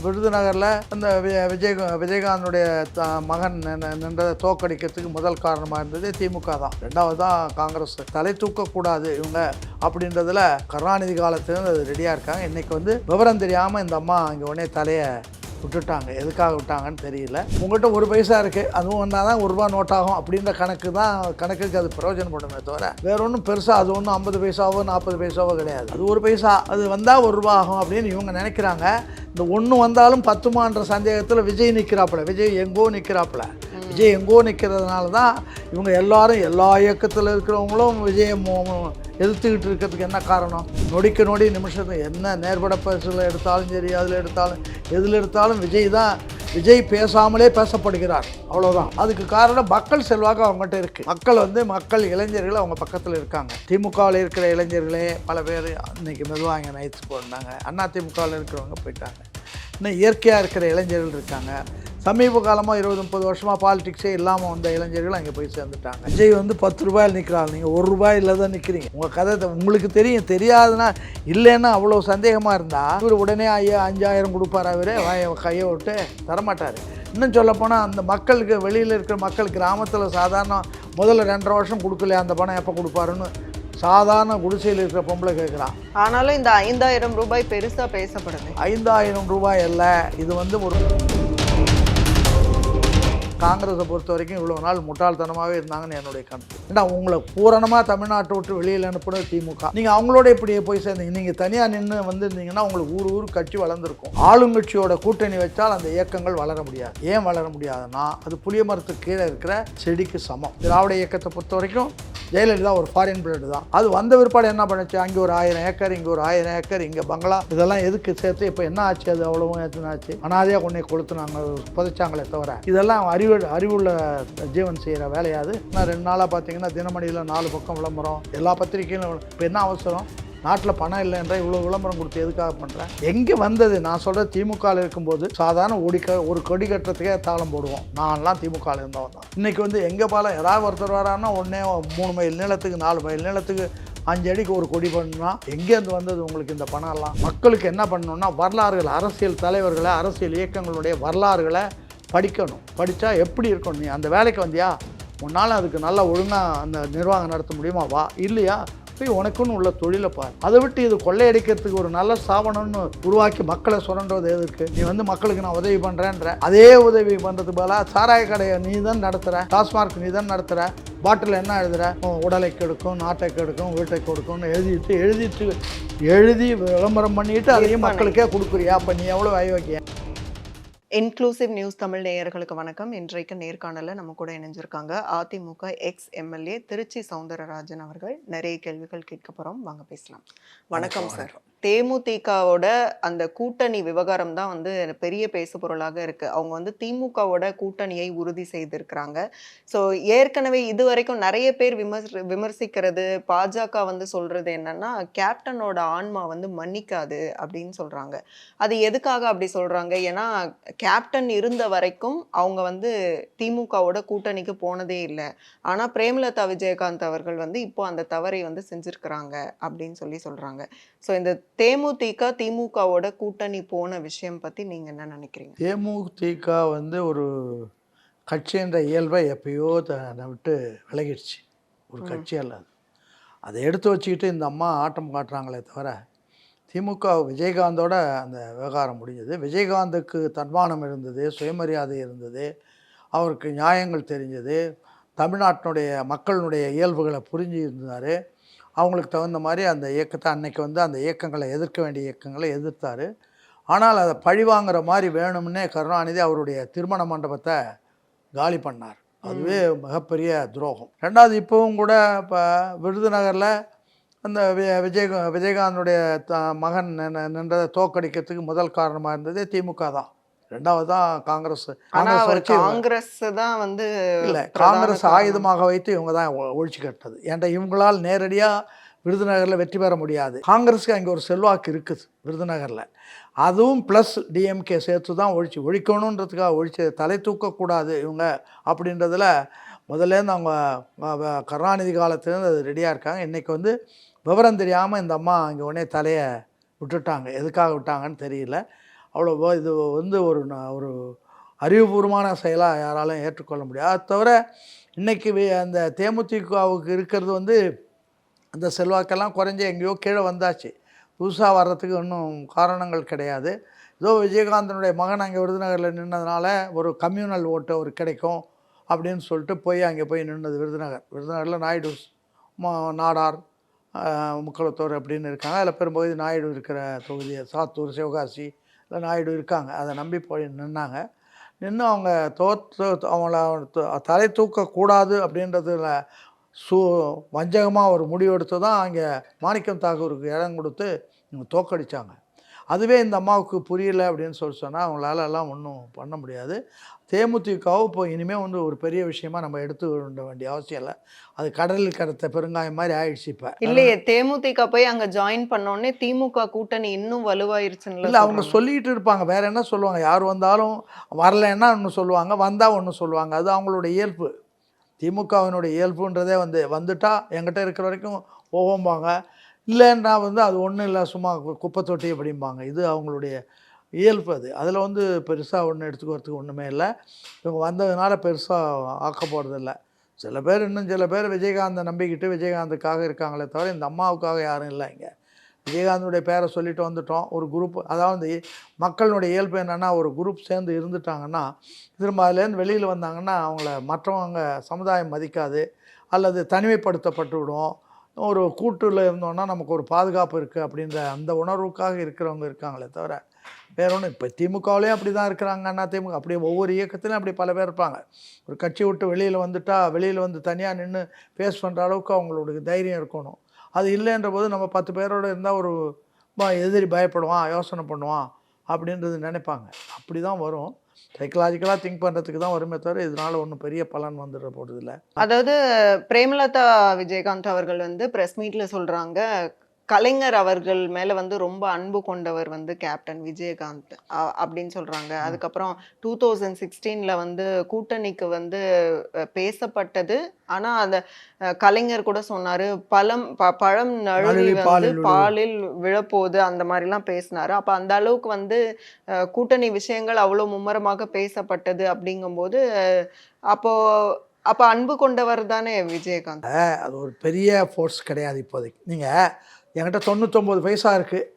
விருதுநகரில் அந்த விஜயகாந்தனுடைய மகன் நின்றதை தோக்கடிக்கிறதுக்கு முதல் காரணமாக இருந்தது திமுக தான். ரெண்டாவது தான் காங்கிரஸ். தலை தூக்கக்கூடாது இவங்க அப்படின்றதுல கருணாநிதி காலத்துலேருந்து அது ரெடியாக இருக்காங்க. இன்றைக்கி வந்து விவரம் தெரியாமல் இந்த அம்மா இங்கே உடனே தலையை விட்டுட்டாங்க. எதுக்காக விட்டாங்கன்னு தெரியல. உங்கள்கிட்ட ஒரு பைசா இருக்குது, அதுவும் வந்தால் தான் ₹1 நோட்டாகும் அப்படின்ற கணக்குக்கு அது பிரயோஜனப்படுமே தவிர வேற ஒன்றும் பெருசாக அது ஒன்றும் 50 பைசாவோ 40 பைசாவோ கிடையாது. அது ஒரு பைசா, அது வந்தால் ₹1 ஆகும் அப்படின்னு இவங்க நினைக்கிறாங்க. இந்த ஒன்று வந்தாலும் 10மான்ற சந்தேகத்தில் விஜய் நிற்கிறாப்புல. விஜய் எங்கோ நிற்கிறாப்புல. விஜய் எங்கோ நிற்கிறதுனால தான் இவங்க எல்லாரும் எல்லா இயக்கத்தில் இருக்கிறவங்களும் விஜயை எதிர்த்துக்கிட்டு இருக்கிறதுக்கு என்ன காரணம்? நொடிக்கு நொடி நிமிஷத்துக்கு என்ன நேர்பட பரிசில் எடுத்தாலும் சரி, எதில் எடுத்தாலும் விஜய் பேசாமலே பேசப்படுகிறார். அவ்வளோதான். அதுக்கு காரணம் மக்கள் செல்வாக்கு அவங்ககிட்ட இருக்குது. மக்கள் இளைஞர்கள் அவங்க பக்கத்தில் இருக்காங்க. திமுகவில் இருக்கிற இளைஞர்களே பல பேர் இன்றைக்கி மெதுவாக நைட்ஸ் போனாங்க. அதிமுகவில் இருக்கிறவங்க போயிட்டாங்க. இன்னும் இயற்கையாக இருக்கிற இளைஞர்கள் இருக்காங்க. சமீப காலமாக 20-30 வருஷமாக பாலிடிக்ஸே இல்லாமல் வந்த இளைஞர்கள் அங்கே போய் சேர்ந்துட்டாங்க. விஜய் வந்து ₹10 நிற்கிறாங்க, நீங்கள் ₹1 தான் நிற்கிறீங்க. உங்கள் கதை உங்களுக்கு தெரியாதுன்னா இல்லைன்னா அவ்வளோ சந்தேகமாக இருந்தால் இவர் உடனே 5000 கொடுப்பார். அவரே கையை விட்டு தரமாட்டார். இன்னும் சொல்லப்போனால் அந்த மக்களுக்கு வெளியில் இருக்கிற மக்கள் கிராமத்தில் சாதாரண முதல்ல 2.5 வருஷம் கொடுக்கலையா, அந்த பணம் எப்போ கொடுப்பாருன்னு சாதாரண குடிசையில் இருக்கிற பொம்பளை கேட்குறான். ஆனாலும் இந்த ₹5000 பெருசாக பேசப்படுது. ₹5000 அல்ல, இது வந்து ஒரு காங்கிரஸை பொறுத்த வரைக்கும் இவ்வளோ நாள் முட்டாள்தனமாகவே இருந்தாங்கன்னு என்னுடைய கருத்து. ஏன்னா உங்களை பூரணமாக தமிழ்நாட்டை விட்டு வெளியில் அனுப்புனது திமுக. நீங்கள் அவங்களோட இப்படியே போய் சேர்ந்தீங்க. நீங்கள் தனியாக நின்று வந்திருந்தீங்கன்னா உங்களுக்கு ஊர் கட்சி வளர்ந்துருக்கும். ஆளுங்கட்சியோட கூட்டணி வச்சால் அந்த இயக்கங்கள் வளர முடியாது. ஏன் வளர முடியாதுன்னா அது புளிய மரத்துக்கு கீழே இருக்கிற செடிக்கு சமம். திராவிட இயக்கத்தை பொறுத்த வரைக்கும் ஜெயலலிதா ஒரு ஃபாரின் பிளேடு தான். அது வந்த பிற்பாடு என்ன பண்ணுச்சு? அங்கே ஒரு 1000 ஏக்கர், இங்கே ஒரு 1000 ஏக்கர், இங்கே பங்களா, இதெல்லாம் எதுக்கு சேர்த்து இப்போ என்ன ஆச்சு? அது அவ்வளவும் எத்தனாச்சு? அனாதையாக கொண்டே கொளுத்துனாங்க, புதைச்சாங்களே தவிர இதெல்லாம் அறிவுள்ள ஜீவன் செய்கிற வேலையாது. நான் 2 நாளாக பார்த்தீங்கன்னா தினமணியில் 4 பக்கம் விளம்பரம், எல்லா பத்திரிகையிலும். இப்போ என்ன அவசரம்? நாட்டில் பணம் இல்லைன்ற இவ்வளோ விளம்பரம் கொடுத்து எதுக்காக பண்ணுறேன்? எங்கே வந்தது? நான் சொல்கிற திமுகவில் இருக்கும்போது சாதாரண ஒரு கொடி கட்டுறதுக்கே தாளம் போடுவோம். நான்லாம் திமுகவில் இருந்தவன் தான். இன்றைக்கி வந்து எங்கே பாலம் யாராவது ஒருத்தர் வரான்னா உடனே 3 மைல் நீளத்துக்கு 4 மைல் நீளத்துக்கு 5 அடிக்கு ஒரு கொடி பண்ணா எங்கேருந்து வந்தது உங்களுக்கு இந்த பணம்லாம்? மக்களுக்கு என்ன பண்ணணும்னா வரலாறுகள், அரசியல் தலைவர்களை, அரசியல் இயக்கங்களுடைய வரலாறுகளை படிக்கணும். படித்தா எப்படி இருக்கணும்? நீ அந்த வேலைக்கு வந்தியா, உன்னால் அதுக்கு நல்லா ஒழுங்காக அந்த நிர்வாகம் நடத்த முடியுமா? வா. இல்லையா போய் உனக்குன்னு உள்ள தொழிலை பார். அதை விட்டு இது கொள்ளையடிக்கிறதுக்கு ஒரு நல்ல ஸ்தாபனம்னு உருவாக்கி மக்களை சுரண்டுவது எதுக்கு? நீ வந்து மக்களுக்கு நான் உதவி பண்ணுறேன்ற அதே உதவி பண்ணுறதுக்கு பதிலாக சாராய கடையை நீ தான் நடத்துகிற, டாஸ்மார்க் நீ தான் நடத்துகிற, பாட்டில் என்ன எழுதுகிற, உடலை கெடுக்கும், நாட்டை கெடுக்கும், வீட்டை கொடுக்கும்னு எழுதி விளம்பரம் பண்ணிட்டு அதையும் மக்களுக்கே கொடுக்குறியா? அப்போ நீ எவ்வளோ அயோக்கிய? இன்க்ளூசிவ் நியூஸ் தமிழ் நேயர்களுக்கு வணக்கம். இன்றைக்கு நேர்காணல நம்ம கூட இணைஞ்சிருக்காங்க அதிமுக எம்எல்ஏ திருச்சி சௌந்தரராஜன் அவர்கள். நிறைய கேள்விகள் கேட்க போறோம், வாங்க பேசலாம். வணக்கம் சார். தேமுதிகவோட அந்த கூட்டணி விவகாரம் தான் வந்து பெரிய பேசு பொருளாக இருக்கு. அவங்க வந்து திமுகவோட கூட்டணியை உறுதி செய்திருக்கிறாங்க. ஸோ ஏற்கனவே இது வரைக்கும் நிறைய பேர் விமர்சிக்கிறது, பாஜக வந்து சொல்றது என்னன்னா கேப்டனோட ஆன்மா வந்து மன்னிக்காது அப்படின்னு சொல்றாங்க. அது எதுக்காக அப்படி சொல்றாங்க? ஏன்னா கேப்டன் இருந்த வரைக்கும் அவங்க வந்து திமுகவோட கூட்டணிக்கு போனதே இல்லை. ஆனா பிரேமலதா விஜயகாந்த் அவர்கள் வந்து இப்போ அந்த தவறை வந்து செஞ்சிருக்கிறாங்க அப்படின்னு சொல்றாங்க. ஸோ இந்த திமுகவோட கூட்டணி போன விஷயம் பத்தி நீங்க என்ன நினைக்கிறீங்க? தேமுதிக வந்து ஒரு கட்சி என்ற இயல்பை எப்பயோ விட்டு விலகிடுச்சு. ஒரு கட்சி அல்ல, அதை எடுத்து வச்சுக்கிட்டு இந்த அம்மா ஆட்டம் காட்டுறாங்களே தவிர திமுக விஜயகாந்தோட அந்த விவகாரம் முடிஞ்சது. விஜயகாந்துக்கு தன்மானம் இருந்தது, சுயமரியாதை இருந்தது, அவருக்கு நியாயங்கள் தெரிஞ்சது, தமிழ்நாட்டினுடைய மக்களினுடைய இயல்புகளை புரிஞ்சு இருந்தார். அவங்களுக்கு தகுந்த மாதிரி அந்த இயக்கத்தை அன்னைக்கு வந்து அந்த இயக்கங்களை எதிர்க்க வேண்டிய இயக்கங்களை எதிர்த்தார். ஆனால் அதை பழிவாங்கிற மாதிரி வேணும்னே கருணாநிதி அவருடைய திருமண மண்டபத்தை காலி பண்ணார். அதுவே மிகப்பெரிய துரோகம். ரெண்டாவது இப்போவும் கூட இப்போ விருதுநகரில் அந்த விஜயகாந்தனுடைய மகன் நின்றதை தோக்கடிக்கிறதுக்கு முதல் காரணமாக இருந்தது திமுக தான். ரெண்டாவது தான் காங்கிரஸ். காங்கிரஸ் தான் வந்து இல்லை, காங்கிரஸ் ஆயுதமாக வைத்து இவங்க தான் ஒழிச்சு கட்டது. ஏன்டா இவங்களால் நேரடியாக விருதுநகரில் வெற்றி பெற முடியாது. காங்கிரஸுக்கு அங்கே ஒரு செல்வாக்கு இருக்குது விருதுநகரில். அதுவும் ப்ளஸ் டிஎம்கே சேர்த்து தான் ஒழிக்கணுன்றதுக்காக தலை தூக்கக்கூடாது இவங்க அப்படின்றதில் முதல்லேருந்து அவங்க கருணாநிதி காலத்துலேருந்து அது ரெடியாக இருக்காங்க. இன்றைக்கி வந்து விவரம் தெரியாமல் இந்த அம்மா இங்கே உடனே தலையை விட்டுட்டாங்க. எதுக்காக விட்டாங்கன்னு தெரியல. அவ்வளோ இது வந்து ஒரு அறிவுபூர்வமான செயலாக யாராலும் ஏற்றுக்கொள்ள முடியாது. அது தவிர இன்றைக்கி அந்த தேமுதிகவுக்கு இருக்கிறது வந்து அந்த செல்வாக்கெல்லாம் குறைஞ்சி எங்கேயோ கீழே வந்தாச்சு. புதுசாக வர்றதுக்கு இன்னும் காரணங்கள் கிடையாது. ஏதோ விஜயகாந்தனுடைய மகன் அங்கே விருதுநகரில் நின்னதுனால ஒரு கம்யூனல் ஓட்டு ஒரு கிடைக்கும் அப்படின்னு சொல்லிட்டு அங்கே போய் நின்னது விருதுநகரில் நாயுடு நாடார் முக்களத்தோர் அப்படின்னு இருக்காங்க. அதில் பெரும்பகுதி நாயுடு இருக்கிற தொகுதி சாத்தூர் சிவகாசி இல்லை நாயுடு இருக்காங்க. அதை நம்பி போய் நின்னாங்க. நின்று அவங்க அவங்கள தலை தூக்கக்கூடாது அப்படின்றதுல வஞ்சகமாக ஒரு முடிவெடுத்து தான் அங்கே மாணிக்கம் தாகூருக்கு இடம் கொடுத்து இவங்க தோக்கடித்தாங்க. அதுவே இந்த அம்மாவுக்கு புரியலை அப்படின்னு சொன்னால் அவங்களால எல்லாம் ஒன்றும் பண்ண முடியாது. தேமுதிகவும் இப்போ இனிமேல் வந்து ஒரு பெரிய விஷயமா நம்ம எடுத்து வேண்டிய அவசியம் இல்லை. அது கடலில் கடத்த பெருங்காயம் மாதிரி ஆயிடுச்சு. இப்போ இல்லையே, தேமுதிக போய் அங்கே ஜாயின் பண்ணோடனே திமுக கூட்டணி இன்னும் வலுவாயிருச்சுன்னு இல்லை அவங்க சொல்லிகிட்டு இருப்பாங்க. வேறு என்ன சொல்லுவாங்க? யார் வந்தாலும் வரலைன்னா ஒன்று சொல்லுவாங்க, வந்தால் ஒன்று சொல்லுவாங்க. அது அவங்களோட இயல்பு. திமுகவினுடைய இயல்புன்றதே வந்துட்டால் என்கிட்ட இருக்கிற வரைக்கும் போகும்பாங்க. இல்லைன்னா அது ஒன்றும் இல்லை, சும்மா குப்பை தொட்டி அப்படிம்பாங்க. இது அவங்களுடைய இயல்பு. அதில் பெருசாக ஒன்று எடுத்துக்கிறதுக்கு ஒன்றுமே இல்லை. இவங்க வந்ததுனால பெருசாக ஆக்க போகிறதில்ல. சில பேர் விஜயகாந்தை நம்பிக்கிட்டு விஜயகாந்துக்காக இருக்காங்களே தவிர இந்த அம்மாவுக்காக யாரும் இல்லை. இங்கே விஜயகாந்தனுடைய பேரை சொல்லிட்டு வந்துட்டோம். ஒரு குரூப், அதாவது மக்களுடைய இயல்பு என்னென்னா, ஒரு குரூப் சேர்ந்து இருந்துட்டாங்கன்னா திரும்ப அதுலேருந்து வெளியில் வந்தாங்கன்னா அவங்கள மற்றவங்க சமுதாயம் மதிக்காது அல்லது தனிமைப்படுத்தப்பட்டு விடும். ஒரு கூட்டில் இருந்தோன்னா நமக்கு ஒரு பாதுகாப்பு இருக்குது அப்படின்ற அந்த உணர்வுக்காக இருக்கிறவங்க இருக்காங்களே தவிர வேற ஒன்றும். இப்போ திமுகவிலேயும் அப்படி தான் இருக்கிறாங்க. திமுக அப்படியே ஒவ்வொரு இயக்கத்திலையும் அப்படி பல பேர் இருப்பாங்க. ஒரு கட்சி விட்டு வெளியில் வந்துட்டால் வெளியில் வந்து தனியாக நின்று ஃபேஸ் பண்ணுற அளவுக்கு அவங்களுக்கு தைரியம் இருக்கணும். அது இல்லைன்ற போது நம்ம 10 பேரோடு இருந்தால் ஒரு எதிரி பயப்படுவான், யோசனை பண்ணுவான் அப்படின்றது நினைப்பாங்க. அப்படி தான் வரும். சைக்கலாஜிக்கலாக திங்க் பண்ணுறதுக்கு தான் வருமே தவிர இதனால் ஒன்றும் பெரிய பலன் வந்துட போகிறதில்ல. அதாவது பிரேமலதா விஜயகாந்த் அவர்கள் ப்ரெஸ் மீட்டில் சொல்கிறாங்க, கலைஞர் அவர்கள் மேலே ரொம்ப அன்பு கொண்டவர் கேப்டன் விஜயகாந்த் அப்படின்னு சொல்கிறாங்க. அதுக்கப்புறம் 2016 கூட்டணிக்கு பேசப்பட்டது. ஆனால் அந்த கலைஞர் கூட சொன்னார், பழம் நழுவி பாலில் விழப்போகுது அந்த மாதிரிலாம் பேசினார். அப்போ அந்த அளவுக்கு கூட்டணி விஷயங்கள் அவ்வளோ மும்முரமாக பேசப்பட்டது. அப்படிங்கும்போது அப்போ அன்பு கொண்டவர் தானே விஜயகாந்த். அது ஒரு பெரிய ஃபோர்ஸ் கிடையாது. இப்போதைக்கு நீங்கள் என்கிட்ட 99 பைசா இருக்குது,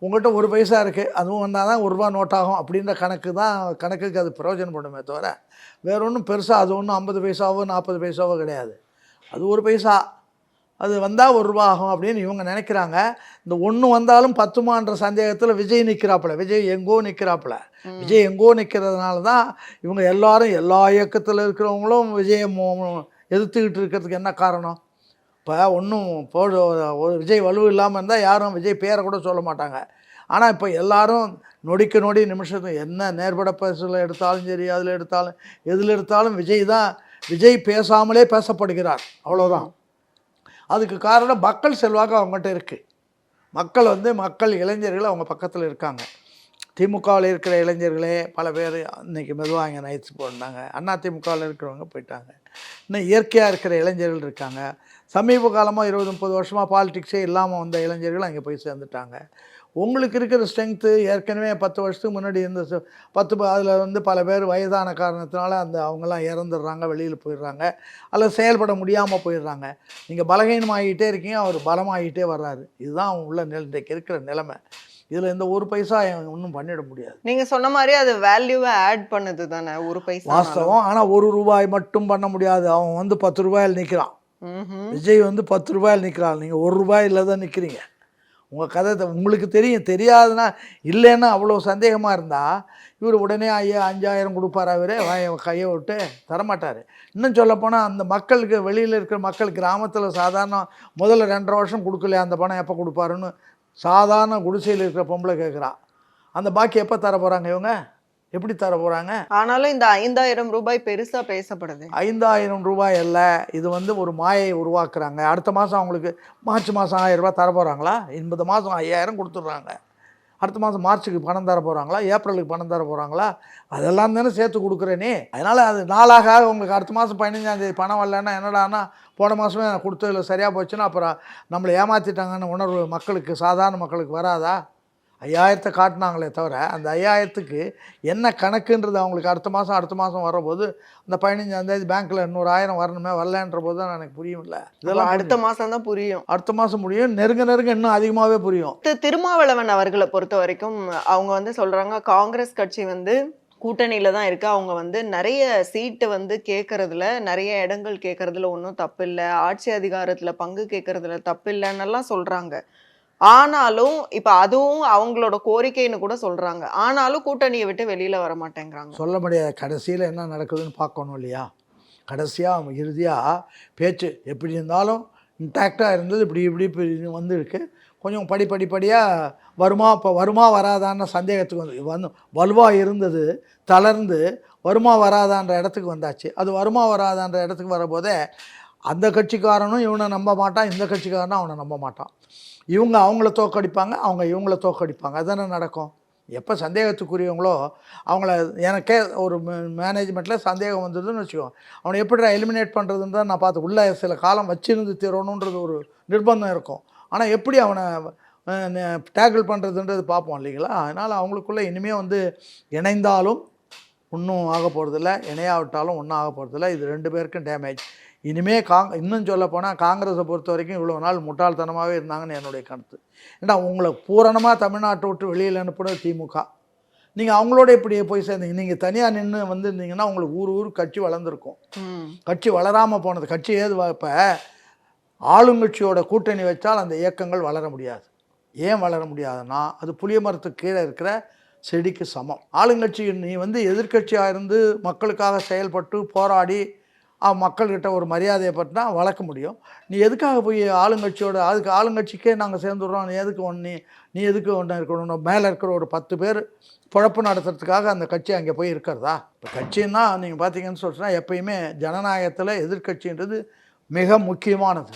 உங்கள்கிட்ட 1 பைசா இருக்குது, அதுவும் வந்தால் தான் ₹1 நோட்டாகும் அப்படின்ற கணக்குக்கு அது பிரயோஜனப்படுமே தவிர வேறு ஒன்றும் பெருசாக அது ஒன்றும் 50 பைசாவோ 40 பைசாவோ கிடையாது. அது 1 பைசா, அது வந்தால் ₹1 ஆகும் அப்படின்னு இவங்க நினைக்கிறாங்க. இந்த ஒன்று வந்தாலும் 10மான்ற சந்தேகத்தில் விஜய் நிற்கிறாப்புல. விஜய் எங்கோ நிற்கிறதுனால தான் இவங்க எல்லாரும் எல்லா இயக்கத்தில் இருக்கிறவங்களும் விஜயை எதிர்த்துக்கிட்டு இருக்கிறதுக்கு என்ன காரணம்? இப்போ ஒன்றும் ஒரு விஜய் வலு இல்லாமல் இருந்தால் யாரும் விஜய் பேரை கூட சொல்ல மாட்டாங்க. ஆனால் இப்போ எல்லாரும் நொடிக்கு நொடி நிமிஷத்துக்கு என்ன நேர்பட பேசல எடுத்தாலும் சரி, அதில் எடுத்தாலும் எதில் எடுத்தாலும் விஜய் பேசாமலே பேசப்படுகிறார். அவ்வளோதான். அதுக்கு காரணம் மக்கள் செல்வாக்கு அவங்ககிட்ட இருக்குது. மக்கள் இளைஞர்கள் அவங்க பக்கத்தில் இருக்காங்க. திமுகவில் இருக்கிற இளைஞர்களே பல பேர் இன்றைக்கி மெதுவாக இங்கே நைட்ஸ் போனாங்க. அதிமுகவில் இருக்கிறவங்க போயிட்டாங்க. இன்னும் இயற்கையாக இருக்கிற இளைஞர்கள் இருக்காங்க. சமீப காலமாக 20-30 வருஷமாக பாலிடிக்ஸே இல்லாமல் வந்த இளைஞர்கள் அங்கே போய் சேர்ந்துட்டாங்க. உங்களுக்கு இருக்கிற ஸ்ட்ரென்த்து ஏற்கனவே 10 வருஷத்துக்கு முன்னாடி இருந்த 10 அதில் பல பேர் வயதான காரணத்தினால அவங்கெல்லாம் இறந்துடுறாங்க, வெளியில் போயிடுறாங்க, அல்லது செயல்பட முடியாமல் போயிடுறாங்க. நீங்கள் பலகீனமாகிட்டே இருக்கீங்க, அவர் பலமாகிட்டே வர்றாரு. இதுதான் உள்ள இன்றைக்கு இருக்கிற நிலைமை. இதில் இந்த 1 பைசா ஒன்றும் பண்ணிட முடியாது. நீங்கள் சொன்ன மாதிரி அது வேல்யூவை ஆட் பண்ணுது தானே 1 பைசா வாஸ்தவம். ஆனால் ₹1 மட்டும் பண்ண முடியாது. அவன் 10 ரூபாயில் நிற்கிறான். விஜய் 10 ரூபாயில் நிற்கிறான். நீங்கள் ₹1 தான் நிற்கிறீங்க. உங்கள் கதை உங்களுக்கு தெரியாதுன்னா இல்லைன்னா அவ்வளோ சந்தேகமாக இருந்தால் இவர் உடனே 5000 கொடுப்பார். அவரே கையை விட்டு தரமாட்டார். இன்னும் சொல்லப்போனால் அந்த மக்களுக்கு, வெளியில் இருக்கிற மக்கள், கிராமத்தில் சாதாரண முதல்ல 2.5 வருஷம் கொடுக்கலையா, அந்த பணம் எப்போ கொடுப்பாருன்னு சாதாரண குடிசையில் இருக்கிற பொம்பளை கேட்குறான். அந்த பாக்கி எப்போ தர போகிறாங்க? இவங்க எப்படி தர போகிறாங்க? ஆனாலும் இந்த ₹5000 பெருசாக பேசப்படுது. ₹5000 அல்ல, இது ஒரு மாயை உருவாக்குறாங்க. அடுத்த மாதம் அவங்களுக்கு மார்ச் மாதம் ₹1000 தர போகிறாங்களா? இந்த மாதம் 5000 கொடுத்துட்றாங்க. அடுத்த மாதம் மார்ச்சுக்கு பணம் தர போகிறாங்களா? ஏப்ரலுக்கு பணம் தர போகிறாங்களா? அதெல்லாம் தானே சேர்த்து கொடுக்குறேனே. அதனால் அது நாளாக உங்களுக்கு அடுத்த மாதம் 15ஆம் தேதி பணம் வரலன்னா என்னடான்னா, போன மாதமே நான் கொடுத்ததில் சரியாக போச்சுன்னா அப்புறம் நம்மளை ஏமாற்றிட்டாங்கன்னு உணர்வு மக்களுக்கு, சாதாரண மக்களுக்கு வராதா? 5000 காட்டினாங்களே தவிர அந்த 5000க்கு என்ன கணக்குன்றது அவங்களுக்கு அடுத்த மாதம் வரும்போது அந்த 15ஆம் தேதி பேங்க்கில் இன்னொரு 1000 வரணுமே வரலன்ற போது தான் எனக்கு புரியும்ல. இதெல்லாம் அடுத்த மாதம் தான் புரியும். அடுத்த மாதம் முடியும், நெருங்க இன்னும் அதிகமாகவே புரியும். திருமாவளவன் அவர்களை பொறுத்த வரைக்கும் அவங்க வந்து சொல்றாங்க காங்கிரஸ் கட்சி வந்து கூட்டணியில தான் இருக்கு, அவங்க வந்து நிறைய சீட்டு வந்து கேட்கறதுல, நிறைய இடங்கள் கேட்கறதுல ஒன்றும் தப்பு இல்லை, ஆட்சி அதிகாரத்துல பங்கு கேட்கறதுல தப்பு இல்லைன்னெல்லாம் சொல்றாங்க. ஆனாலும் இப்ப அதுவும் அவங்களோட கோரிக்கைன்னு கூட சொல்றாங்க. ஆனாலும் கூட்டணியை விட்டு வெளியில வர மாட்டேங்கிறாங்க. சொல்ல முடியாது, கடைசியில் என்ன நடக்குதுன்னு பார்க்கணும் இல்லையா. கடைசியாக இறுதியாக பேச்சு எப்படி இருந்தாலும் இன்டாக்டாக இருந்தது, இப்படி வந்து இருக்கு. கொஞ்சம் படிப்படியாக வருமா வராதான்னு சந்தேகத்துக்கு வந்து வலுவாக இருந்தது தளர்ந்து வருமா வராதான்ற இடத்துக்கு வந்தாச்சு. அது வருமா வராதான்ற இடத்துக்கு வரும்போதே அந்த கட்சிக்காரனும் இவனை நம்ப மாட்டான், இந்த கட்சிக்காரனும் அவனை நம்ப மாட்டான். இவங்க அவங்கள தோக்கடிப்பாங்க, அவங்க இவங்கள தோக்கடிப்பாங்க. அதுதானே நடக்கும். எப்போ சந்தேகத்துக்குரியவங்களோ அவங்கள எனக்கே ஒரு மேனேஜ்மெண்ட்டில் சந்தேகம் வந்ததுன்னு வச்சுக்கோ, அவனை எப்படி எலிமினேட் பண்ணுறதுன்னு தான் நான் பார்த்து உள்ளே சில காலம் வச்சிருந்து தீரணுன்றது ஒரு நிர்பந்தம் இருக்கும். ஆனால் எப்படி அவனை டேக்கிள் பண்ணுறதுன்றது பார்ப்போம் இல்லைங்களா. அதனால் அவங்களுக்குள்ளே இனிமேல் வந்து இணைந்தாலும் ஒன்றும் ஆக போகிறதில்ல, இணையாவிட்டாலும் ஒன்றும் ஆக போகிறதில்ல. இது 2 பேருக்கும் டேமேஜ். இனிமேல் இன்னும் சொல்ல போனால் காங்கிரஸை பொறுத்த வரைக்கும் இவ்வளோ நாள் முட்டாள்தனமாகவே இருந்தாங்கன்னு என்னுடைய கருத்து. ஏன்னா உங்களை பூரணமாக தமிழ்நாட்டை விட்டு வெளியில் அனுப்புனது திமுக. நீங்கள் அவங்களோட இப்படியே போய் சேர்ந்தீங்க. நீங்கள் தனியாக நின்று வந்திருந்தீங்கன்னா உங்களுக்கு ஊர் கட்சி வளர்ந்துருக்கும். கட்சி வளராமல் போனது. கட்சி இப்போ ஆளுங்கட்சியோட கூட்டணி வச்சால் அந்த இயக்கங்கள் வளர முடியாது. ஏன் வளர முடியாதுன்னா அது புளிய மரத்துக்கு கீழே இருக்கிற செடிக்கு சமம். ஆளுங்கட்சி நீ வந்து எதிர்கட்சியாக இருந்து மக்களுக்காக செயல்பட்டு போராடி மக்கள்கிட்ட ஒரு மரியாதையை பற்றினா வளர்க்க முடியும். நீ எதுக்காக போய் ஆளுங்கட்சியோட அதுக்கு ஆளுங்கட்சிக்கே நாங்கள் சேர்ந்துடுறோம், நீ எதுக்கு நீ எதுக்கு ஒன்று இருக்கணும், மேலே இருக்கிற ஒரு 10 பேர் பொழப்பு நடத்துறதுக்காக அந்த கட்சி அங்கே போய் இருக்கிறதா? இப்போ கட்சின்னா நீங்கள் பார்த்தீங்கன்னு சொல்லிட்டுனா எப்பயுமே ஜனநாயகத்தில் எதிர்கட்சின்றது மிக முக்கியமானது.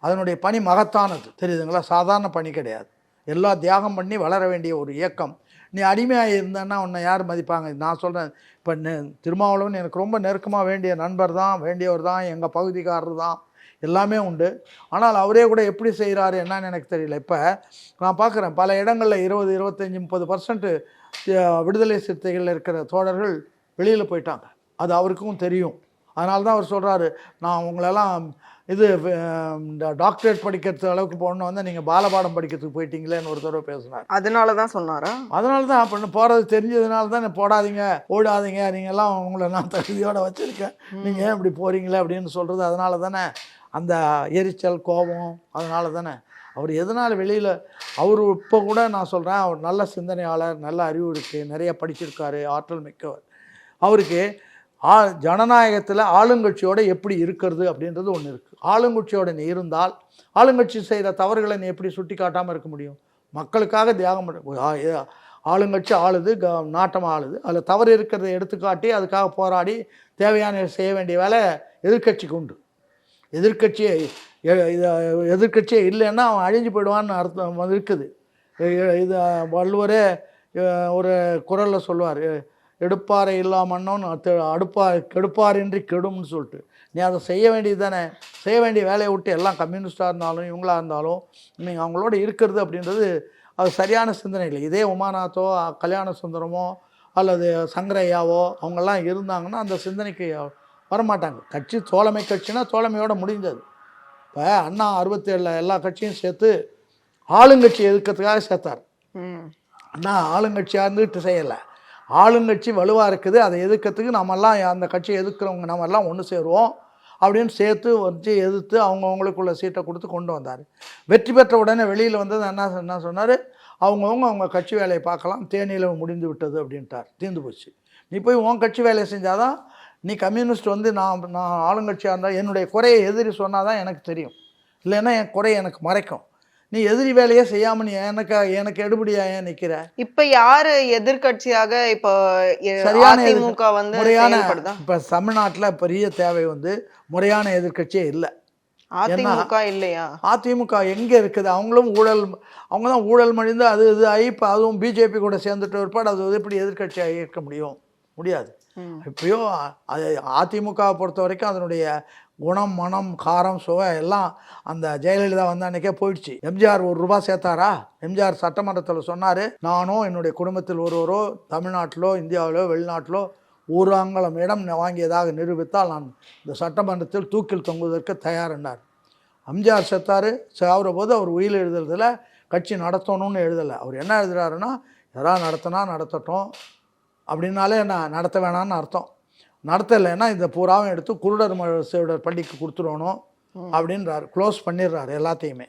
அதனுடைய பணி மகத்தானது, தெரியுதுங்களா. சாதாரண பணி கிடையாது. எல்லா தியாகம் பண்ணி வளர வேண்டிய ஒரு இயக்கம். நீ அடிமையாக இருந்தேன்னா உன்னை யார் மதிப்பாங்க? நான் சொல்கிறேன், இப்போ திருமாவளவன் எனக்கு ரொம்ப நெருக்கமாக வேண்டிய நண்பர் தான், வேண்டியவர் தான், எங்கள் பகுதிக்காரர் தான், எல்லாமே உண்டு. ஆனால் அவரே கூட எப்படி செய்கிறாரு என்னன்னு எனக்கு தெரியல. இப்போ நான் பார்க்குறேன் பல இடங்களில் 20, 25, 30% விடுதலை சிறுத்தைகள் இருக்கிற தோழர்கள் வெளியில் போயிட்டாங்க. அது அவருக்கும் தெரியும். அதனால தான் அவர் சொல்கிறாரு, நான் உங்களெல்லாம் இது டாக்டரேட் படிக்கிறது அளவுக்கு போகணும் வந்து நீங்கள் பாலபாடம் படிக்கிறதுக்கு போயிட்டீங்களேன்னு ஒரு தடவை பேசினார். அதனால தான் சொன்னாரா? அதனால தான் பண்ண போகிறது தெரிஞ்சதுனால தான் போடாதீங்க, ஓடாதீங்க, நீங்கள்லாம் உங்களை நான் தகுதியோடு வச்சுருக்கேன், நீங்கள் ஏன் இப்படி போகிறீங்களே அப்படின்னு சொல்கிறது. அதனால தானே அந்த எரிச்சல் கோபம். அதனால தானே அவர் எதனால் வெளியில் அவர் இப்போ கூட நான் சொல்கிறேன், அவர் நல்ல சிந்தனையாளர், நல்ல அறிவு இருக்குது, நிறைய படிச்சிருக்காரு, ஆற்றல் மிக்கவர். அவருக்கு ஜனநாயகத்தில் ஆளுங்கட்சியோடு எப்படி இருக்கிறது அப்படின்றது ஒன்று இருக்குது. ஆளுங்கட்சியோடு நீ இருந்தால் ஆளுங்கட்சி செய்கிற தவறுகளை நீ எப்படி சுட்டி காட்டாமல் இருக்க முடியும்? மக்களுக்காக தியாகம் பண்ண ஆளுங்கட்சி ஆளுது, நாட்டம் ஆளுது, அதில் தவறு இருக்கிறத எடுத்துக்காட்டி அதுக்காக போராடி தேவையான செய்ய வேண்டிய வேலை எதிர்கட்சிக்கு உண்டு. எதிர்கட்சியே இல்லைன்னா அவன் அழிஞ்சு போயிடுவான்னு அர்த்தம் இருக்குது. இது வள்ளுவரே ஒரு குரலில் சொல்லுவார், எடுப்பாறை இல்லாமன்னோன்னு கெடுப்பாரின்றி கெடும்னு சொல்லிட்டு. நீ அதை செய்ய வேண்டியது தானே, செய்ய வேண்டிய வேலையை விட்டு எல்லாம் கம்யூனிஸ்டாக இருந்தாலும் இவங்களாக இருந்தாலும் நீங்கள் அவங்களோட இருக்கிறது அப்படின்றது அது சரியான சிந்தனை இல்லை. இதே உமாநாத்தோ கல்யாண சுந்தரமோ அல்லது சங்கரையாவோ அவங்கெல்லாம் இருந்தாங்கன்னா அந்த சிந்தனைக்கு வரமாட்டாங்க. கட்சி தோழமை கட்சினா தோழமையோடு முடிஞ்சது. இப்போ அண்ணா 67 எல்லா கட்சியும் சேர்த்து ஆளுங்கட்சி எதிர்க்கிறதுக்காக சேர்த்தார். அண்ணா ஆளுங்கட்சியாக இருந்துட்டு செய்யலை. ஆளுங்கட்சி வலுவாக இருக்குது, அதை எதிர்க்கிறதுக்கு நம்மெல்லாம் அந்த கட்சியை எதிர்க்கிறவங்க நம்மெல்லாம் ஒன்று சேருவோம் அப்படின்னு சேர்த்து வச்சு எதிர்த்து அவங்கவுங்களுக்குள்ள சீட்டை கொடுத்து கொண்டு வந்தார். வெற்றி பெற்ற உடனே வெளியில் வந்தது என்ன சொன்னார், அவங்க கட்சி வேலையை பார்க்கலாம், தேனியில் முடிந்து விட்டது அப்படின்ட்டார். தீர்ந்து போச்சு. நீ போய் உன் கட்சி வேலையை செஞ்சால் தான் நீ கம்யூனிஸ்ட் வந்து நான் ஆளுங்கட்சியாக இருந்தால் என்னுடைய குறையை எதிரி சொன்னால் தான் எனக்கு தெரியும், இல்லைன்னா என் குறையை எனக்கு மறைக்கும். நீ எதிரி வேலையே செய்யாம நீ எனக்கு எடுபடியா ஏன் நிக்கிற? இப்ப யாரு எதிர்கட்சியாக இப்போ சரியான வந்து முறையான இப்ப தமிழ்நாட்டுல பெரிய தேவை வந்து முறையான எதிர்கட்சியே இல்லை. அதிமுக இல்லையா? அதிமுக எங்க இருக்குது? அவங்களும் அவங்க தான் ஊழல் மழிந்து அது ஆகி இப்போ அதுவும் பிஜேபி கூட சேர்ந்துட்டு இருப்பாடு அது எப்படி எதிர்கட்சியாக இருக்க முடியாது. இப்பயோ அது அதிமுகவை பொறுத்த வரைக்கும் அதனுடைய குணம், மனம், காரம், சுவை எல்லாம் அந்த ஜெயலலிதா வந்த அன்றைக்கே போயிடுச்சு. எம்ஜிஆர் ₹1 சேர்த்தாரா? எம்ஜிஆர் சட்டமன்றத்தில் சொன்னார், நானோ என்னுடைய குடும்பத்தில் ஒருவரோ தமிழ்நாட்டிலோ இந்தியாவிலோ வெளிநாட்டிலோ ஒரு அங்குலம் இடம் வாங்கியதாக நிரூபித்தால் நான் இந்த சட்டமன்றத்தில் தூக்கில் தொங்குவதற்கு தயார்னார். எம்ஜிஆர் செத்தார். சாகிற போது அவர் உயிர் எழுதுறதுல கட்சி நடத்தணும்னு எழுதலை. அவர் என்ன எழுதுறாருன்னா, யாராவது நடத்தினா நடத்தட்டும் அப்படின்னாலே நான் நடத்த வேணான்னு அர்த்தம். நடத்தலைன்னா இந்த பூராவும் எடுத்து குருடர் செவிடர் பள்ளிக்கு கொடுத்துடணும் அப்படின்றாரு. க்ளோஸ் பண்ணிடுறாரு எல்லாத்தையுமே.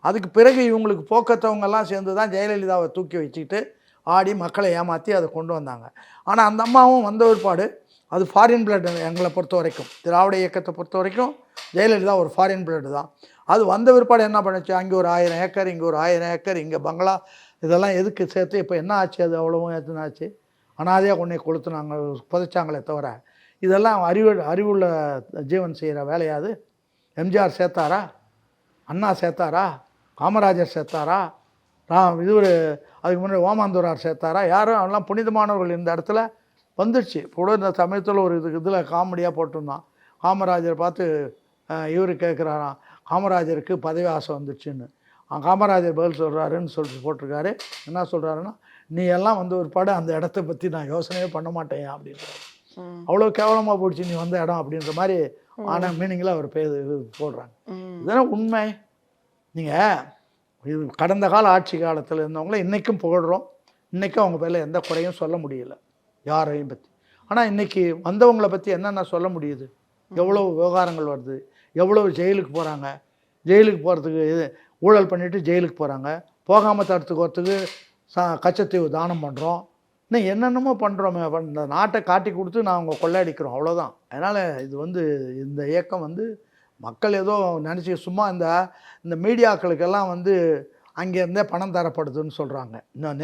அதுக்கு பிறகு இவங்களுக்கு போக்கத்தவங்கெல்லாம் சேர்ந்து தான் ஜெயலலிதாவை தூக்கி வச்சுக்கிட்டு ஆடி மக்களை ஏமாற்றி அதை கொண்டு வந்தாங்க. ஆனால் அந்த அம்மாவும் வந்த ஒருபாடு அது ஃபாரின் பிளட். எங்களை பொறுத்த வரைக்கும், திராவிட இயக்கத்தை பொறுத்த வரைக்கும் ஜெயலலிதா ஒரு ஃபாரின் பிளட் தான். அது வந்த பிற்பாடு என்ன பண்ணுச்சு, அங்கே ஒரு 1000 ஏக்கர், இங்கே ஒரு 1000 ஏக்கர், இங்கே பங்களா, இதெல்லாம் எதுக்கு சேர்த்து இப்போ என்ன ஆச்சு? அது அவ்வளவும் எத்தனாச்சு? அனாதையாக கொண்டே கொளுத்துனாங்க, புதைச்சாங்களே தவிர இதெல்லாம் அறிவுள்ள ஜீவன் செய்கிற வேலையாது. எம்ஜிஆர் சேர்த்தாரா? அண்ணா சேர்த்தாரா? காமராஜர் சேர்த்தாரா? அதுக்கு முன்னாடி ஓமாந்தூரார் சேர்த்தாரா? யாரும் அவெல்லாம் புனிதமானவர்கள் இந்த இடத்துல வந்துடுச்சு. கூட இந்த சமயத்தில் ஒரு இதில் காமெடியாக போட்டிருந்தான். காமராஜர் பார்த்து இவர் கேட்குறாராம், காமராஜருக்கு பதவி ஆசை வந்துடுச்சுன்னு. காமராஜர் பதில் சொல்கிறாருன்னு சொல்லிட்டு போட்டிருக்காரு. என்ன சொல்கிறாருன்னா, நீ எல்லாம் வந்து ஒரு படம் அந்த இடத்த பற்றி நான் யோசனையே பண்ண மாட்டேன் அப்படின்றாரு. அவ்வளோ கேவலமாக போயிடுச்சு நீ வந்த இடம் அப்படின்ற மாதிரி ஆன மீனிங்கில் அவர் போடுறாங்க. இதெல்லாம் உண்மை. நீங்கள் இது கடந்த கால ஆட்சி காலத்தில் இருந்தவங்கள இன்றைக்கும் புகழ்கிறோம். இன்றைக்கும் அவங்க பேரில் எந்த குறையும் சொல்ல முடியல யாரையும் பற்றி. ஆனால் இன்றைக்கி வந்தவங்களை பற்றி என்னென்ன சொல்ல முடியுது? எவ்வளோ விவகாரங்கள் வருது, எவ்வளோ ஜெயிலுக்கு போகிறாங்க. ஜெயிலுக்கு போகிறதுக்கு இது ஊழல் பண்ணிவிட்டு ஜெயிலுக்கு போகிறாங்க. போகாமல் தடுத்துக்கிறதுக்கு கச்சத்தீவு தானம் பண்ணுறோம். இன்னும் என்னென்னமோ பண்ணுறோமே. இந்த நாட்டை காட்டி கொடுத்து நான் அவங்க கொள்ளையடிக்கிறோம், அவ்வளோதான். அதனால் இது வந்து இந்த இயக்கம் வந்து மக்கள் ஏதோ நினச்சி சும்மா இந்த மீடியாக்களுக்கெல்லாம் வந்து அங்கேருந்தே பணம் தரப்படுதுன்னு சொல்கிறாங்க. இன்னும்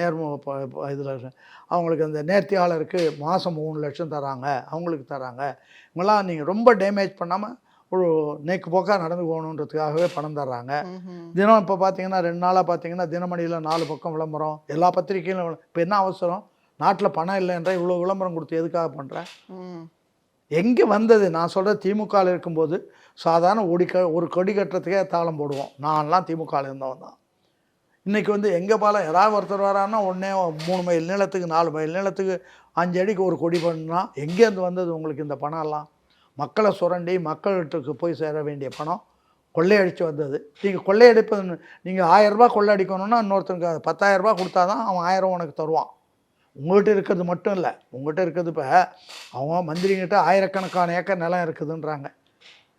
இதில் அவங்களுக்கு அந்த நேர்த்தியாளருக்கு மாதம் 3 லட்சம் தராங்க, அவங்களுக்கு தராங்க. இவங்களாம் நீங்கள் ரொம்ப டேமேஜ் பண்ணாமல் ஒரு நேக்கு போக்காக நடந்து போகணுன்றதுக்காகவே பணம் தர்றாங்க. தினம் இப்போ பார்த்தீங்கன்னா 2 நாளாக பார்த்தீங்கன்னா தினமணியில் 4 பக்கம் விளம்பரம், எல்லா பத்திரிகையிலும். இப்போ என்ன அவசரம்? நாட்டில் பணம் இல்லைன்ற இவ்வளோ விளம்பரம் கொடுத்து எதுக்காக பண்ணுறேன்? எங்கே வந்தது? நான் சொல்கிறது திமுகவில் இருக்கும்போது சாதாரண ஒரு கொடி கட்டுறதுக்கே தாளம் போடுவோம். நான்லாம் திமுகவில் இருந்தவன் தான். இன்றைக்கி வந்து எங்கே பாலம் யாராவது ஒருத்தர் வரான்னா உடனே 3 மைல் நீளத்துக்கு 4 மைல் நீளத்துக்கு 5 அடிக்கு ஒரு கொடி பண்ணா எங்கேருந்து வந்தது உங்களுக்கு இந்த பணம்லாம்? மக்களை சுரண்டி மக்கள்கிட்ட போய் சேர வேண்டிய பணம் கொள்ளையடித்து வந்தது. நீங்கள் கொள்ளையடிப்பது, நீங்கள் 1000 ரூபா கொள்ளையடிக்கணும்னா இன்னொருத்தனுக்கு 10,000 ரூபா கொடுத்தா தான் அவன் 1000 உனக்கு தருவான். உங்கள்கிட்ட இருக்கிறது மட்டும் இல்லை, உங்கள்கிட்ட இருக்கிறது இப்போ அவங்க மந்திரிங்கிட்ட ஆயிரக்கணக்கான ஏக்கர் நிலம் இருக்குதுன்றாங்க.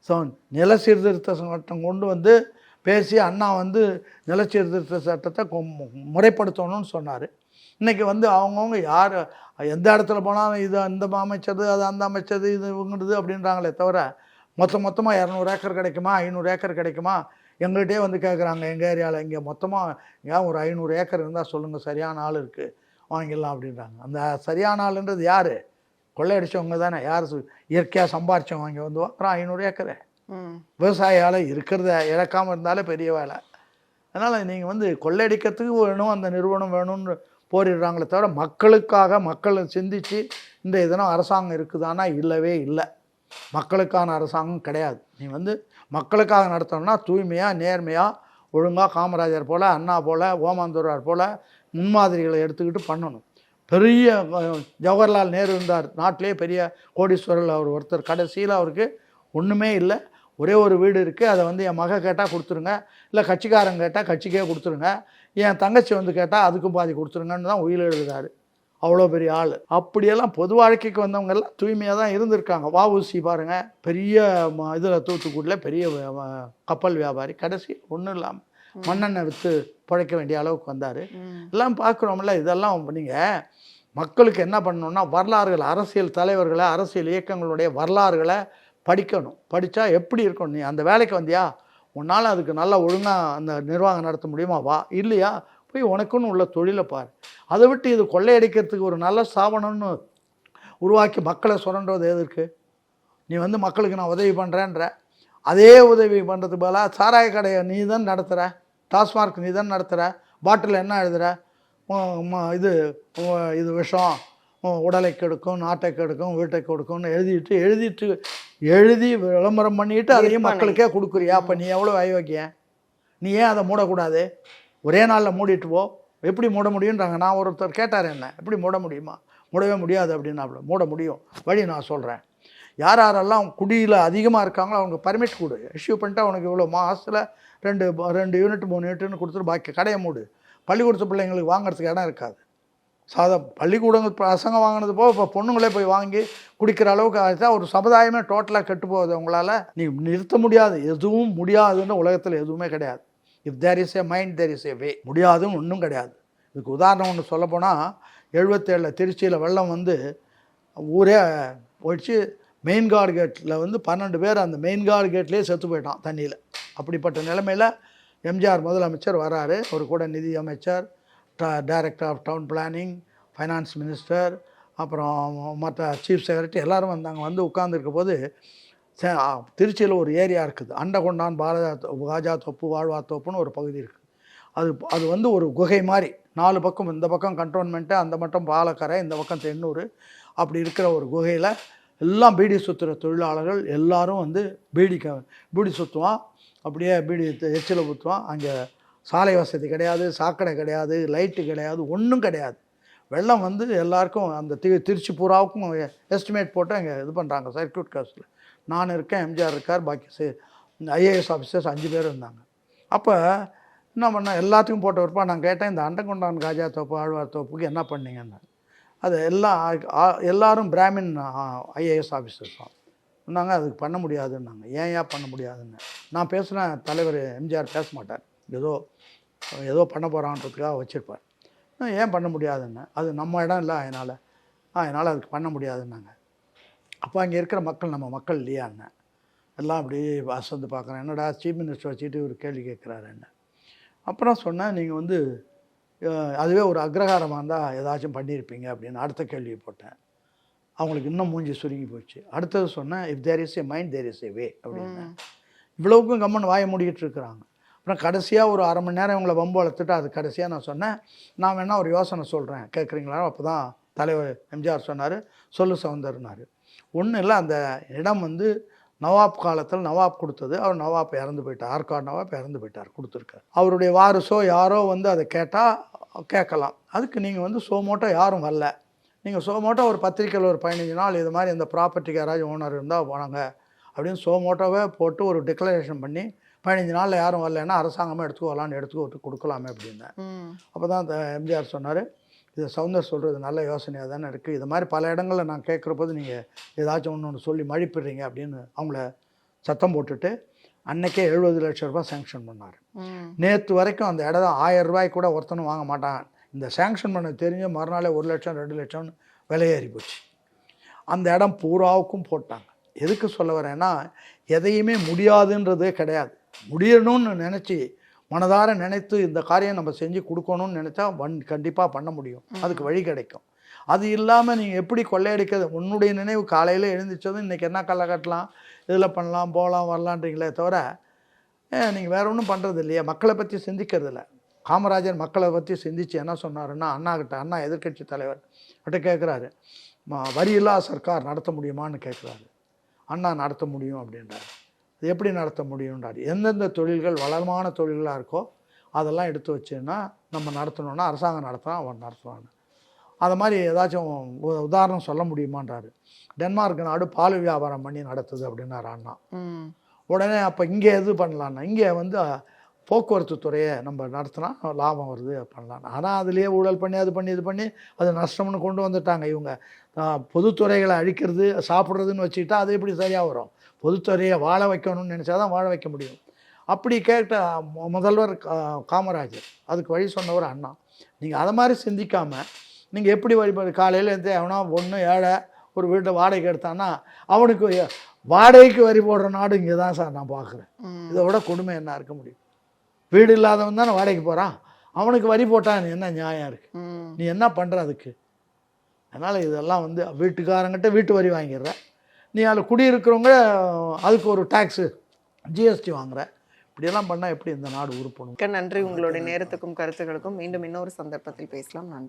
ஸோ நில சீர்திருத்த சட்டம் கொண்டு வந்து பேசி அண்ணா வந்து நில சீர்திருத்த சட்டத்தை முறைப்படுத்தணும்னு சொன்னார். இன்றைக்கி வந்து அவங்கவுங்க யார் எந்த இடத்துல போனாலும் இது அந்த அமைச்சது, அது அந்த அமைச்சது, இது இவங்குது அப்படின்றாங்களே தவிர மொத்தமாக 200 ஏக்கர் கிடைக்குமா, 500 ஏக்கர் கிடைக்குமா? எங்கள்கிட்டே வந்து கேட்குறாங்க. எங்கள் ஏரியாவில் இங்கே மொத்தமாக ஏன் ஒரு 500 ஏக்கர் இருந்தால் சொல்லுங்கள், சரியான ஆள் இருக்குது, வாங்கிடலாம் அப்படின்றாங்க. அந்த சரியான ஆளுன்றது யார்? கொள்ளையடிச்சவங்க தானே. யார் இயற்கையாக சம்பாரிச்சவங்க வாங்கி வந்து அப்புறம் 500 ஏக்கரு விவசாயியால் இருக்கிறத இழக்காமல் இருந்தாலே பெரிய வேலை. அதனால் நீங்கள் வந்து கொள்ளையடிக்கிறதுக்கு வேணும், அந்த நிறுவனம் வேணும்னு போரிடுறாங்களே தவிர மக்களுக்காக மக்களை சிந்தித்து இந்த இதனம் அரசாங்கம் இருக்குதானா? இல்லவே இல்லை. மக்களுக்கான அரசாங்கம் கிடையாது. நீ வந்து மக்களுக்காக நடத்தணும்னா தூய்மையாக நேர்மையாக ஒழுங்காக காமராஜர் போல், அண்ணா போல், ஓமாந்தூரார் போல் முன்மாதிரிகளை எடுத்துக்கிட்டு பண்ணணும். பெரிய ஜவஹர்லால் நேரு இருந்தார், நாட்டிலே பெரிய கோடீஸ்வரர் அவர் ஒருத்தர். கடைசியில் அவருக்கு ஒன்றுமே இல்லை, ஒரே ஒரு வீடு இருக்குது. அதை வந்து என் மக கேட்டால் கொடுத்துருங்க, இல்லை கட்சிக்காரங்க கேட்டால் கட்சிக்கே கொடுத்துருங்க, என் தங்கச்சி வந்து கேட்டால் அதுக்கும் பாதி கொடுத்துருங்கன்னு தான் உயிர் எழுதுகிறாரு. அவ்வளோ பெரிய ஆள். அப்படியெல்லாம் பொது வாழ்க்கைக்கு வந்தவங்கெல்லாம் தூய்மையாக தான் இருந்திருக்காங்க. வஉசி பாருங்கள், பெரிய இதில் தூத்துக்குடியில் பெரிய கப்பல் வியாபாரி, கடைசி ஒன்றும் இல்லாமல் மண்ணெண்ணெய் விற்று பிழைக்க வேண்டிய அளவுக்கு வந்தார். எல்லாம் பார்க்குறோம்ல. இதெல்லாம் நீங்கள் மக்களுக்கு என்ன பண்ணணுன்னா வரலாறுகள், அரசியல் தலைவர்களை, அரசியல் இயக்கங்களுடைய வரலாறுகளை படிக்கணும். படித்தா எப்படி இருக்கணும்? நீ அந்த வேலைக்கு வந்தியா, உன்னால் அதுக்கு நல்லா ஒழுங்காக அந்த நிர்வாகம் நடத்த முடியுமா? வா. இல்லையா போய் உனக்குன்னு உள்ள தொழிலை பார். அதை விட்டு இது கொள்ளையடிக்கிறதுக்கு ஒரு நல்ல ஸ்தாபனம்னு உருவாக்கி மக்களை சுரண்டுவது எதற்கு? நீ வந்து மக்களுக்கு நான் உதவி பண்ணுறேன்ற, அதே உதவி பண்ணுறதுக்கு பதிலாக சாராய கடையை நீ தான் நடத்துகிற, டாஸ்மார்க் நீ தான் நடத்துகிற, பாட்டில் என்ன எழுதுகிற, இது விஷம், உடலை கெடுக்கும், நாட்டை கெடுக்கும், வீட்டை கெடுக்கும்னு எழுதிட்டு எழுதி விளம்பரம் பண்ணிட்டு அதையும் விற்பனை. மக்களுக்கே கொடுக்குறியா? அப்போ நீ எவ்வளோ அயோக்கியன்? நீ ஏன் அதை மூடக்கூடாது? ஒரே நாளில் மூடிட்டு போ. எப்படி மூட முடியுன்றாங்க. நான் ஒருத்தர் கேட்டார் என்ன, எப்படி மூட முடியுமா? மூடவே முடியாது அப்படின்னாப்புல. மூட முடியும், வழி நான் சொல்கிறேன். யார் யாரெல்லாம் குடியில் அதிகமாக இருக்காங்களோ அவங்க பர்மிட் கொடு, இஷ்யூ பண்ணிட்டு அவனுக்கு இவ்வளோ மாதத்தில் 2 யூனிட் 3 யூனிட்னு கொடுத்துட்டு பாக்கி கடையை மூடு. பள்ளிக்கூடத்து பிள்ளைங்களுக்கு வாங்குறதுக்கு இடம் இருக்காது. பள்ளிக்கூடங்கள் பசங்க வாங்கினது போக இப்போ பொண்ணுங்களே போய் வாங்கி குடிக்கிற அளவுக்கு ஆகிட்டா ஒரு சமுதாயமே டோட்டலாக கெட்டு போகுது. உங்களால் நீ நிறுத்த முடியாது, எதுவும் முடியாதுன்னு உலகத்தில் எதுவுமே கிடையாது. If there is a mind there is a way. முடியாதுன்னு ஒன்றும் கிடையாது. இதுக்கு உதாரணம் ஒன்று சொல்லப்போனால் 77 திருச்சியில் வெள்ளம் வந்து ஊரே போயிடுச்சு. மெயின் கார்டு கேட்டில் வந்து 12 பேர் அந்த மெயின் கார்டு கேட்லேயே செத்து போயிட்டான் தண்ணியில். அப்படிப்பட்ட நிலைமையில் எம்ஜிஆர் முதலமைச்சர் வராரு. அவர் கூட நிதி அமைச்சர், director of town planning, finance minister, அப்புறம் மற்ற சீஃப் செக்ரட்டரி எல்லோரும் வந்தாங்க. வந்து உட்கார்ந்துருக்க போது திருச்சியில் ஒரு ஏரியா இருக்குது, அண்டகொண்டான் காஜா தோப்பு வாழ்வா தோப்புன்னு ஒரு பகுதி இருக்குது. அது வந்து ஒரு குகை மாதிரி 4 பக்கம், இந்த பக்கம் கண்டோன்மெண்ட்டு, அந்த மட்டும் பாலக்கரை, இந்த பக்கம் தென்னூர், அப்படி இருக்கிற ஒரு குகையில் எல்லாம் பீடி சுற்றுற தொழிலாளர்கள் எல்லாரும் வந்து பீடி சுற்றுவான். அப்படியே பீடி எச்சில் ஊற்றுவான். அங்கே சாலை வசதி கிடையாது, சாக்கடை கிடையாது, லைட்டு கிடையாது, ஒன்றும் கிடையாது. வெள்ளம் வந்து எல்லாருக்கும் அந்த திருச்சி பூராவுக்கும் எஸ்டிமேட் போட்டு அங்கே இது பண்ணுறாங்க சர்க்யூட் காஸ்ட்டில். நான் இருக்கேன், எம்ஜிஆர் இருக்கார், பாக்கி ஐஏஎஸ் ஆஃபீஸர்ஸ் 5 பேர் இருந்தாங்க. அப்போ என்ன பண்ண எல்லாத்துக்கும் போட்ட விற்பா நான் கேட்டேன், இந்த அண்டகொண்டான் காஜா தோப்பு ஆழ்வார் தோப்புக்கு என்ன பண்ணீங்கன்னு. அது எல்லாரும் பிராமின் ஐஏஎஸ் ஆஃபீஸர்ஸ் தான் சொன்னாங்க. அதுக்கு பண்ண முடியாதுன்னாங்க. ஏன் பண்ண முடியாதுன்னு நான் பேசுகிறேன். தலைவர் எம்ஜிஆர் பேச மாட்டார், ஏதோ பண்ண போகிறான்றதுக்காக வச்சுருப்பார். ஏன் பண்ண முடியாதுன்னு, அது நம்ம இடம் இல்லை, அதனால் அதுக்கு பண்ண முடியாதுன்னாங்க. அப்போ அங்கே இருக்கிற மக்கள் நம்ம மக்கள் இல்லையான்னு எல்லாம் அப்படி வசந்து பார்க்குறேன். என்னடா சீஃப் மினிஸ்டர் வச்சுட்டு ஒரு கேள்வி கேட்குறாரு என்ன. அப்புறம் சொன்னேன், நீங்கள் வந்து அதுவே ஒரு அக்ரஹாரமாக இருந்தால் ஏதாச்சும் பண்ணியிருப்பீங்க அப்படின்னு அடுத்த கேள்வி போட்டேன். அவங்களுக்கு இன்னும் மூஞ்சி சுருங்கி போச்சு. அடுத்தது சொன்னேன், if there is a mind there is a way அப்படின்னு. இவ்வளவுக்கும் கம்மன் வாய மூடிக்கிட்டு இருக்கிறாங்க. அப்புறம் கடைசியாக ஒரு 1/2 மணி நேரம் இவங்களை வம்பு வளர்த்துட்டு அது கடைசியாக நான் சொன்னேன், நான் வேணால் ஒரு யோசனை சொல்கிறேன் கேட்குறீங்களா? அப்போ தான் தலைவர் எம்ஜிஆர் சொன்னார், சொல்லு சவுந்தர்னார். ஒன்றும் இல்லை, அந்த இடம் வந்து நவாப் காலத்தில் நவாப் கொடுத்தது. அவர் நவாப் இறந்து போயிட்டார், ஆற்காடு நவாப் இறந்து போயிட்டார், கொடுத்துருக்கார். அவருடைய வாரிசோ யாரோ வந்து அதை கேட்டால் கேட்கலாம். அதுக்கு நீங்கள் வந்து சோமோட்டோ யாரும் வரல. நீங்கள் சோமோட்டோ ஒரு பத்திரிக்கையில் ஒரு 15 நாள் இது மாதிரி இந்த ப்ராப்பர்ட்டிக்கு யாராச்சும் ஓனர் இருந்தால் போனாங்க அப்படின்னு சோமோட்டோவே போட்டு ஒரு டிக்ளரேஷன் பண்ணி 15 நாளில் யாரும் வரலன்னா அரசாங்கமாக எடுத்துக்கோ கொடுக்கலாமே அப்படின்னேன். அப்போ தான் அந்த எம்ஜிஆர் சொன்னார், இது சவுந்தர் சொல்கிறது நல்ல யோசனையாக தானே இருக்குது. இது மாதிரி பல இடங்களில் நான் கேட்குற போது நீங்கள் ஏதாச்சும் ஒன்று சொல்லி மழிப்பிடுறீங்க அப்படின்னு அவங்கள சத்தம் போட்டுட்டு அன்னைக்கே 70 லட்சம் ரூபாய் சேங்ஷன் பண்ணார். நேற்று வரைக்கும் அந்த இடம் 1000 ரூபாய்க்கு கூட ஒருத்தனும் வாங்க மாட்டான். இந்த சேங்ஷன் பண்ண தெரிஞ்ச மறுநாளே 1 லட்சம் 2 லட்சம்னு விலையேறி போச்சு. அந்த இடம் பூராவுக்கும் போட்டாங்க. எதுக்கு சொல்ல வரேன்னா, எதையுமே முடியாதுன்றதே கிடையாது. முடியணும்னு நினச்சி மனதார நினைத்து இந்த காரியம் நம்ம செஞ்சு கொடுக்கணும்னு நினச்சா கண்டிப்பாக பண்ண முடியும். அதுக்கு வழி கிடைக்கும். அது இல்லாமல் நீங்கள் எப்படி கொள்ளையடிக்கிறது, உன்னுடைய நினைவு காலையில் எழுந்திரிச்சதும் இன்றைக்கி என்ன கல்லை கட்டலாம், இதில் பண்ணலாம், போகலாம், வரலான்றீங்களே தவிர நீங்கள் வேறு ஒன்றும் பண்ணுறது இல்லையா? மக்களை பற்றி சிந்திக்கிறதில்ல. காமராஜர் மக்களை பற்றி சிந்தித்து என்ன சொன்னாருன்னா, அண்ணா எதிர்க்கட்சி தலைவர் கிட்ட கேட்குறாரு, வரியில்லா சர்க்கார் நடத்த முடியுமான்னு கேட்குறாரு. அண்ணா நடத்த முடியும் அப்படின்றாரு. அது எப்படி நடத்த முடியுன்றார். எந்தெந்த தொழில்கள் வளமான தொழில்களாக இருக்கோ அதெல்லாம் எடுத்து வச்சுன்னா நம்ம நடத்தணுன்னா அரசாங்கம் நடத்தலாம், அவன் நடத்துவாங்க. அது மாதிரி ஏதாச்சும் உதாரணம் சொல்ல முடியுமான்றாரு. டென்மார்க் நாடு பால் வியாபாரம் பண்ணி நடத்துது அப்படின்னாரு அண்ணா. உடனே அப்போ இங்கே எது பண்ணலான்னா, இங்கே வந்து போக்குவரத்து துறையை நம்ம நடத்தினா லாபம் வருது பண்ணலாம். ஆனால் அதுலேயே ஊழல் பண்ணி அது பண்ணி இது பண்ணி அது நஷ்டம்னு கொண்டு வந்துட்டாங்க இவங்க. பொதுத்துறைகளை அழிக்கிறது சாப்பிட்றதுன்னு வச்சுக்கிட்டா அது எப்படி சரியாக வரும்? பொதுத்துறையை வாழ வைக்கணும்னு நினச்சா தான் வாழ வைக்க முடியும். அப்படி கேட்ட முதல்வர் காமராஜர், அதுக்கு வழி சொன்னவர் அண்ணா. நீங்கள் அதை மாதிரி சிந்திக்காமல் நீங்கள் எப்படி வழிபாடு காலையில் இருந்து எவனா ஒன்று ஏழை ஒரு வீட்டை வாடகைக்கு எடுத்தான்னா அவனுக்கு வாடகைக்கு வரி போடுற நாடு இங்கே தான் சார் நான் பார்க்குறேன். இதை விட கொடுமை என்ன இருக்க முடியும்? வீடு இல்லாதவன் தானே வாடகைக்கு போகிறான், அவனுக்கு வரி போட்டான் என்ன நியாயம் இருக்குது? நீ என்ன பண்ணுற அதுக்கு? அதனால் இதெல்லாம் வந்து வீட்டுக்காரங்கிட்ட வீட்டு வரி வாங்கிடுற, நீ அதில் குடியிருக்கிறவங்க அதுக்கு ஒரு டேக்ஸு ஜிஎஸ்டி வாங்குற. இப்படியெல்லாம் பண்ணால் எப்படி இந்த நாடு உருப்படும்? நன்றி. உங்களுடைய நேரத்துக்கும் கருத்துக்களுக்கும் மீண்டும் இன்னொரு சந்தர்ப்பத்தில் பேசலாம். நன்றி.